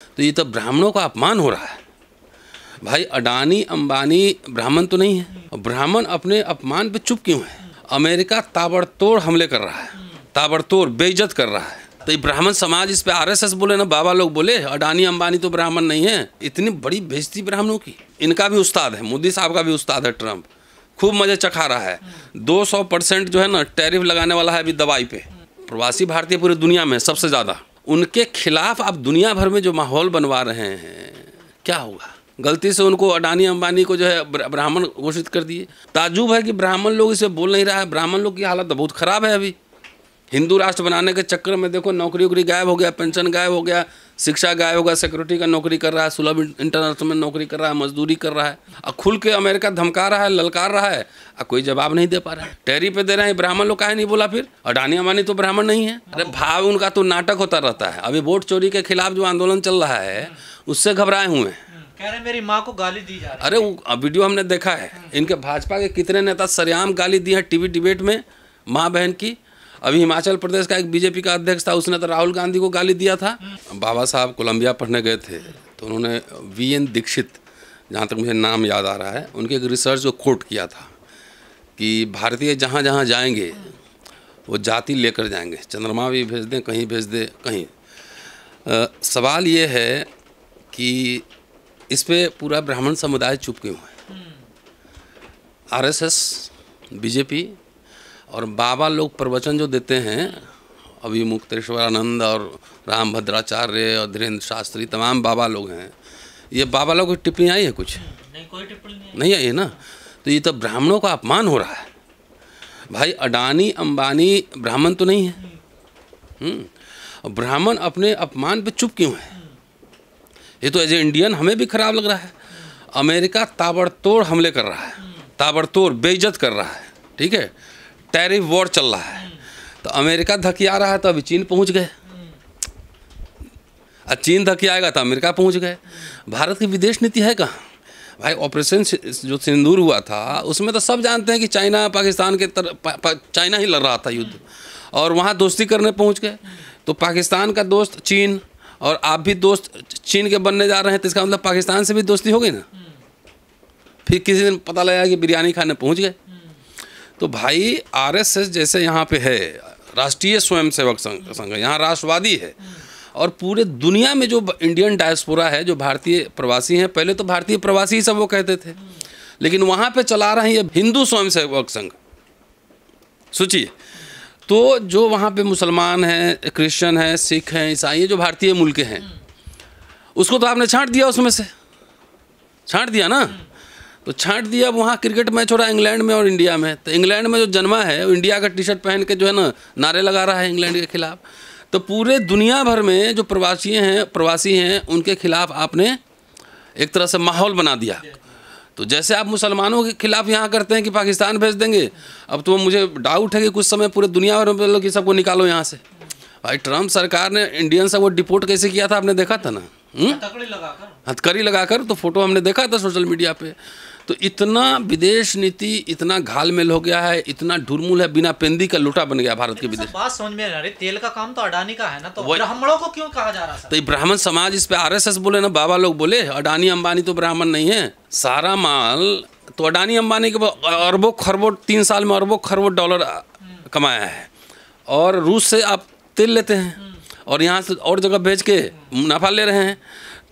तो ये तो ब्राह्मणों का अपमान हो रहा है भाई। अडानी अंबानी ब्राह्मण तो नहीं है। ब्राह्मण अपने अपमान पे चुप क्यों है? अमेरिका ताबड़तोड़ हमले कर रहा है, ताबड़तोड़ बेइज्जत कर रहा है। तो ये ब्राह्मण समाज इस पे आरएसएस बोले ना, बाबा लोग बोले अडानी अंबानी तो ब्राह्मण नहीं है। इतनी बड़ी बेइज्जती ब्राह्मणों की। इनका भी उस्ताद है, मोदी साहब का भी उस्ताद है ट्रंप, खूब मजे चखा रहा है। 200% जो है ना टैरिफ लगाने वाला है अभी दवाई पे। प्रवासी भारतीय पूरी दुनिया में सबसे ज़्यादा। उनके खिलाफ आप दुनिया भर में जो माहौल बनवा रहे हैं, क्या होगा? गलती से उनको अडानी अंबानी को जो है ब्राह्मण घोषित कर दिए। ताज्जुब है कि ब्राह्मण लोग इसे बोल नहीं रहा है। ब्राह्मण लोग की हालत तो बहुत ख़राब है अभी। हिंदू राष्ट्र बनाने के चक्कर में देखो नौकरी वोकरी गायब हो गया, पेंशन गायब हो गया, शिक्षा गायब हो गया, सिक्योरिटी का नौकरी कर रहा है, सुलभ इंटरनेशनल में नौकरी कर रहा है, मजदूरी कर रहा है। और खुल के अमेरिका धमका रहा है, ललकार रहा है, और कोई जवाब नहीं दे पा रहा है। टैरिफ पे दे रहे हैं, ब्राह्मण लोग काहे नहीं बोला फिर? अडानी अंबानी तो ब्राह्मण नहीं है। अरे भाव उनका तो नाटक होता रहता है। अभी वोट चोरी के खिलाफ जो आंदोलन चल रहा है उससे घबराए हुए हैं। कह रहे मेरी माँ को गाली दी जा रही है। अरे वो वीडियो हमने देखा है। इनके भाजपा के कितने नेता सरेआम गाली दी है टीवी डिबेट में माँ बहन की। अभी हिमाचल प्रदेश का एक बीजेपी का अध्यक्ष था, उसने तो राहुल गांधी को गाली दिया था। बाबा साहब कोलंबिया पढ़ने गए थे तो उन्होंने वीएन दीक्षित, जहाँ तक मुझे नाम याद आ रहा है, उनके एक रिसर्च को कोट किया था कि भारतीय जहाँ जहाँ जाएंगे वो जाति लेकर जाएंगे। चंद्रमा भी भेज दें, कहीं भेज दें, कहीं। सवाल ये है कि इस पे पूरा ब्राह्मण समुदाय चुप क्यों है? आरएसएस, बीजेपी और बाबा लोग प्रवचन जो देते हैं, अभी मुक्तेश्वरानंद और राम भद्राचार्य और धीरेन्द्र शास्त्री, तमाम बाबा लोग हैं। ये बाबा लोग की टिप्पणी आई है कुछ? नहीं, कोई टिप्पणी नहीं आई है ना। तो ये तो ब्राह्मणों का अपमान हो रहा है भाई। अडानी अंबानी ब्राह्मण तो नहीं है। ब्राह्मण अपने अपमान पे चुप क्यों है? ये तो एज ए इंडियन हमें भी खराब लग रहा है। अमेरिका ताबड़तोड़ हमले कर रहा है, ताबड़तोड़ बेइज्जत कर रहा है, ठीक है। टैरिफ वॉर चल रहा है, तो अमेरिका धकिया रहा है तो अभी चीन पहुंच गए। चीन धकियाएगा तो अमेरिका पहुंच गए। भारत की विदेश नीति है कहाँ भाई? ऑपरेशन जो सिंदूर हुआ था उसमें तो सब जानते हैं कि चाइना पाकिस्तान के चाइना ही लड़ रहा था युद्ध, और वहाँ दोस्ती करने पहुँच गए। तो पाकिस्तान का दोस्त चीन, और आप भी दोस्त चीन के बनने जा रहे हैं, तो इसका मतलब पाकिस्तान से भी दोस्ती हो गई ना। फिर किसी दिन पता लगा कि बिरयानी खाने पहुँच गए। तो भाई आरएसएस जैसे यहाँ पे है, राष्ट्रीय स्वयंसेवक संघ है, यहाँ राष्ट्रवादी है, और पूरे दुनिया में जो इंडियन डायस्पोरा है, जो भारतीय प्रवासी हैं, पहले तो भारतीय प्रवासी सब वो कहते थे, लेकिन वहाँ पे चला रहे हैं ये हिंदू स्वयंसेवक संघ। सोचिए, तो जो वहाँ पे मुसलमान हैं, क्रिश्चियन हैं, सिख हैं, ईसाई हैं, जो भारतीय मूल के हैं, उसको तो आपने छांट दिया, उसमें से छांट दिया ना। तो छांट दिया। वहाँ क्रिकेट मैच हो रहा है इंग्लैंड में और इंडिया में, तो इंग्लैंड में जो जन्मा है वो इंडिया का टी शर्ट पहन के जो है ना नारे लगा रहा है इंग्लैंड के खिलाफ। तो पूरे दुनिया भर में जो प्रवासी हैं उनके खिलाफ आपने एक तरह से माहौल बना दिया। तो जैसे आप मुसलमानों के खिलाफ यहाँ करते हैं कि पाकिस्तान भेज देंगे, अब तो मुझे डाउट है कि कुछ समय पूरे दुनिया भर में लोग कि सबको निकालो यहाँ से। भाई ट्रंप सरकार ने इंडियन से वो डिपोर्ट कैसे किया था, आपने देखा था ना, हथकड़ी लगाकर। तो फोटो हमने देखा था सोशल मीडिया पे। तो इतना विदेश नीति, इतना घालमेल हो गया है, इतना ढुलमुल है, बिना पेंदी का लूटा बन गया भारत के विदेश। बात समझ में आ रही, तेल का काम तो अडानी का है ना, तो ब्राह्मणों को क्यों कहा जा रहा है? तो ये ब्राह्मण समाज इस पे आरएसएस बोले ना, बाबा लोग बोले अडानी अंबानी तो ब्राह्मण नहीं है। सारा माल तो अडानी अंबानी के अरबों खरबों 3 साल में अरबों खरबों डॉलर कमाया है। और रूस से आप तेल लेते हैं और यहाँ से और जगह भेज के मुनाफा ले रहे हैं।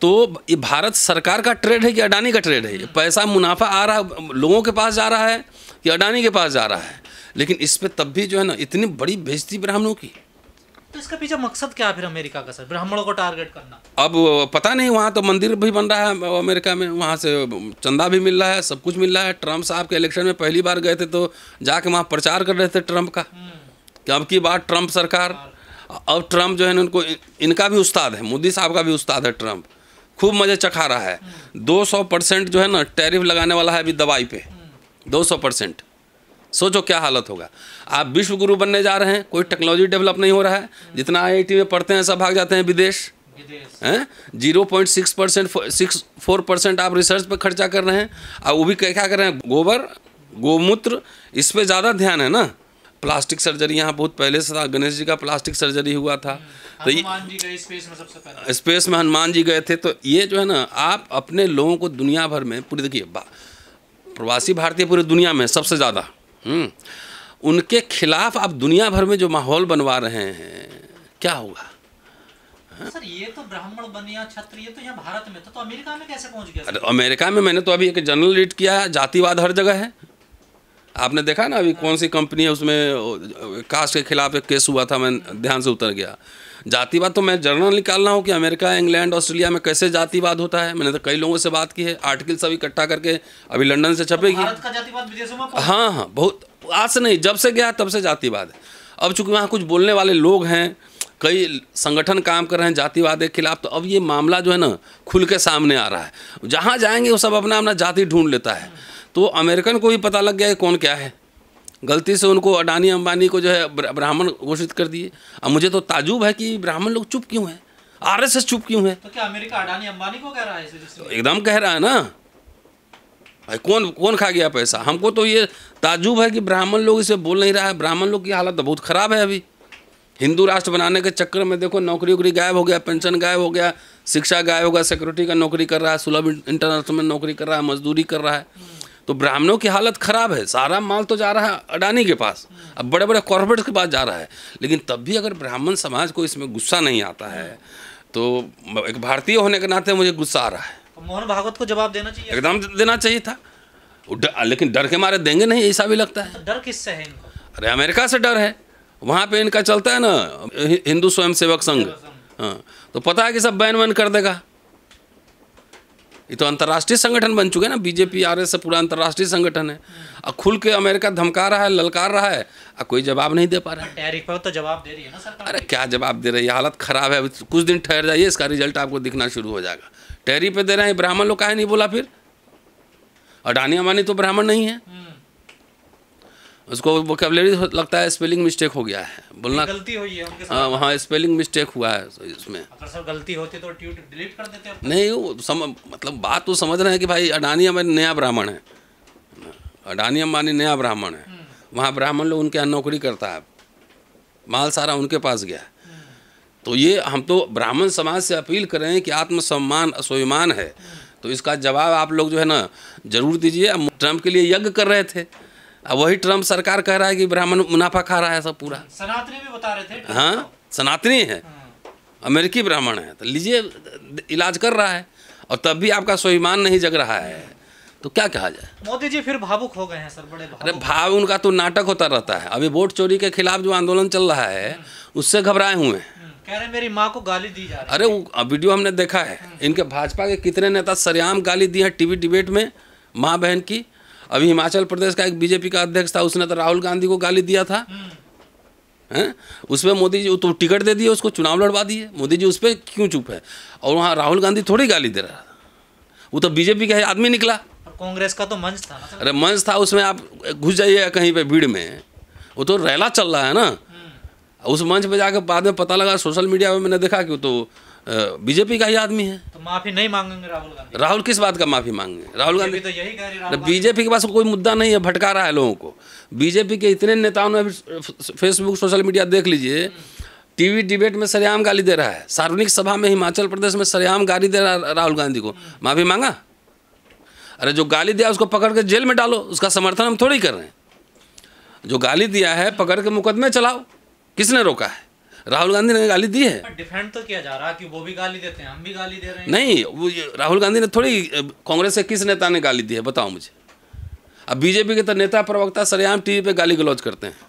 तो ये भारत सरकार का ट्रेड है कि अडानी का ट्रेड है? ये पैसा मुनाफा आ रहा है, लोगों के पास जा रहा है कि अडानी के पास जा रहा है? लेकिन इस पे तब भी जो है ना इतनी बड़ी बेइज्जती ब्राह्मणों की। तो इसका पीछे मकसद क्या है फिर अमेरिका का सर, ब्राह्मणों को टारगेट करना? अब पता नहीं, वहाँ तो मंदिर भी बन रहा है अमेरिका में, वहाँ से चंदा भी मिल रहा है, सब कुछ मिल रहा है। ट्रंप साहब के इलेक्शन में पहली बार गए थे तो जाके वहाँ प्रचार कर रहे थे ट्रंप का कि अब की बार ट्रंप सरकार। अब ट्रंप जो है उनको, इनका भी उस्ताद है, मोदी साहब का भी उस्ताद है ट्रंप, खूब मजे चखा रहा है। 200% जो है ना टैरिफ लगाने वाला है अभी दवाई पे, 200%। सोचो क्या हालत होगा। आप विश्व गुरु बनने जा रहे हैं, कोई टेक्नोलॉजी डेवलप नहीं हो रहा है, जितना आईआईटी में पढ़ते हैं सब भाग जाते हैं विदेश हैं। 0.64% आप रिसर्च पे खर्चा कर रहे हैं, और वो भी क्या कर रहे हैं, गोबर गोमूत्र, इस पे ज़्यादा ध्यान है ना। प्लास्टिक सर्जरी यहाँ बहुत पहले से था, गणेश जी का प्लास्टिक सर्जरी हुआ था। तो ये हनुमान जी गए स्पेस में सबसे पहले, स्पेस में हनुमान जी गए थे। तो ये जो है ना, आप अपने लोगों को दुनिया भर में पूरी, देखिए प्रवासी भारतीय पूरी दुनिया में सबसे ज़्यादा, उनके खिलाफ आप दुनिया भर में जो माहौल बनवा रहे हैं, क्या होगा? सर ये तो ब्राह्मण बनिया क्षत्रिय, ये तो यहाँ भारत में तो अमेरिका में कैसे पहुँच गया? अरे अमेरिका में मैंने तो अभी एक जनरल रीड किया है, जातिवाद हर जगह है। आपने देखा ना अभी कौन सी कंपनी है उसमें कास्ट के खिलाफ एक केस हुआ था, मैं ध्यान से उतर गया। जातिवाद तो मैं जर्नल निकाल रहा हूँ कि अमेरिका, इंग्लैंड, ऑस्ट्रेलिया में कैसे जातिवाद होता है। मैंने तो कई लोगों से बात की है, आर्टिकल सब इकट्ठा करके अभी लंदन से छपेगी। भारत का जातिवाद विदेशों में हाँ हाँ, बहुत आज से नहीं, जब से गया तब से जातिवाद है। अब चूंकि वहाँ कुछ बोलने वाले लोग हैं, कई संगठन काम कर रहे हैं जातिवाद के खिलाफ, तो अब ये मामला जो है ना खुल के सामने आ रहा है। जहाँ जाएंगे वो सब अपना अपना जाति ढूंढ लेता है। तो अमेरिकन को भी पता लग गया है कौन क्या है। गलती से उनको अडानी अंबानी को जो है ब्राह्मण घोषित कर दिए। अब मुझे तो ताजुब है कि ब्राह्मण लोग चुप क्यों हैं, आरएसएस चुप क्यों है? तो क्या अमेरिका अडानी अंबानी को कह रहा है? तो एकदम कह रहा है ना भाई, कौन खा गया पैसा? हमको तो ये ताजुब है कि ब्राह्मण लोग इसे बोल नहीं रहा है। ब्राह्मण लोग की हालत तो बहुत ख़राब है अभी। हिंदू राष्ट्र बनाने के चक्कर में देखो नौकरी वोकरी गायब हो गया, पेंशन गायब हो गया, शिक्षा गायब हो गया, सिक्योरिटी का नौकरी कर रहा है, सुलभ इंटरनेशनल में नौकरी कर रहा है, मजदूरी कर रहा है। तो ब्राह्मणों की हालत ख़राब है। सारा माल तो जा रहा है अडानी के पास, अब बड़े बड़े कॉर्पोरेट के पास जा रहा है। लेकिन तब भी अगर ब्राह्मण समाज को इसमें गुस्सा नहीं आता है, तो एक भारतीय होने के नाते मुझे गुस्सा आ रहा है। मोहन भागवत को जवाब देना चाहिए, एकदम देना चाहिए था। लेकिन डर के मारे देंगे नहीं, ऐसा भी लगता है। तो डर किससे है इनको? अरे अमेरिका से डर है। वहाँ पे इनका चलता है ना हिंदू स्वयं सेवक संघ, हाँ, तो पता है कि सब बैन वैन कर देगा। ये तो अंतर्राष्ट्रीय संगठन बन चुके हैं ना, बीजेपी आरएस से पूरा अंतर्राष्ट्रीय संगठन है। और खुल के अमेरिका धमका रहा है, ललकार रहा है, और कोई जवाब नहीं दे पा रहा है। टैरिफ पर तो जवाब दे रही है ना सरकार। अरे क्या जवाब दे रही है? हालत ख़राब है। कुछ दिन ठहर जाइए, इसका रिजल्ट आपको दिखना शुरू हो जाएगा। टैरिफ पे दे रहे हैं, ब्राह्मण लोग काहे नहीं बोला फिर? अडानी अंबानी तो ब्राह्मण नहीं है, उसको वोकैबुलरी लगता है स्पेलिंग मिस्टेक हो गया है, बोलना गलती हुई है उनके साथ। हाँ, वहाँ स्पेलिंग मिस्टेक हुआ है इसमें। अगर सर गलती होती तो ट्वीट डिलीट कर देते हैं। नहीं, वो मतलब बात तो समझ रहे हैं कि भाई अडानी अंबानी नया ब्राह्मण है, अडानी अंबानी नया ब्राह्मण है। वहाँ ब्राह्मण लोग उनके यहाँ नौकरी करता है, माल सारा उनके पास गया है। तो ये हम तो ब्राह्मण समाज से अपील कर रहे हैं कि आत्मसम्मान स्वाभिमान है, तो इसका जवाब आप लोग जो है ना जरूर दीजिए। ट्रंप के लिए यज्ञ कर रहे थे, अब वही ट्रंप सरकार कह रहा है कि ब्राह्मण मुनाफा खा रहा है सब पूरा। सनातनी भी बता रहे थे। हाँ, सनातनी है, अमेरिकी ब्राह्मण है, तो लीजिए इलाज कर रहा है, और तब भी आपका स्वाभिमान नहीं जग रहा है, तो क्या कहा जाए? मोदी जी फिर भावुक हो गए हैं सर, बड़े भावुक। अरे भाव उनका तो नाटक होता रहता है। अभी वोट चोरी के खिलाफ जो आंदोलन चल रहा है उससे घबराए हुए हैं। कह रहे मेरी माँ को गाली दी जा रही है। अरे वो वीडियो हमने देखा है, इनके भाजपा के कितने नेता सरेआम गाली दी है टीवी डिबेट में माँ बहन की। अभी हिमाचल प्रदेश का एक बीजेपी का अध्यक्ष था, उसने तो राहुल गांधी को गाली दिया था, हैं? उसमें मोदी जी तो टिकट दे दिए उसको, चुनाव लड़वा दिए। मोदी जी उस पर क्यों चुप है? और वहाँ राहुल गांधी थोड़ी गाली दे रहा था, वो तो बीजेपी का आदमी निकला। और कांग्रेस का तो मंच था ना। अरे मंच था, उसमें आप घुस जाइए कहीं पे भीड़ में, वो तो रैला चल रहा है ना। उस मंच पे जाकर बाद में पता लगा, सोशल मीडिया पे मैंने देखा कि वो तो बीजेपी का ही आदमी है। तो माफी नहीं मांगेंगे राहुल गांधी? राहुल किस बात का माफी मांगेंगे? राहुल गांधी तो यही कह रही है। बीजेपी के पास कोई मुद्दा नहीं है, भटका रहा है लोगों को। बीजेपी के इतने नेताओं ने फेसबुक सोशल मीडिया देख लीजिए, टीवी डिबेट में सरेआम गाली दे रहा है, सार्वजनिक सभा में हिमाचल प्रदेश में सरेआम गाली दे रहा है राहुल गांधी को। माफी मांगा? अरे जो गाली दिया उसको पकड़ के जेल में डालो, उसका समर्थन हम थोड़ी कर रहे हैं। जो गाली दिया है पकड़ के मुकदमे चलाओ, किसने रोका है? राहुल गांधी ने गाली दी है। डिफेंड तो किया जा रहा है कि वो भी गाली देते हैं, हम भी गाली दे रहे हैं। नहीं, वो राहुल गांधी ने थोड़ी, कांग्रेस के किस नेता ने गाली दी है बताओ मुझे? अब बीजेपी के तो नेता प्रवक्ता सरेआम टीवी पे गाली गलौज करते हैं।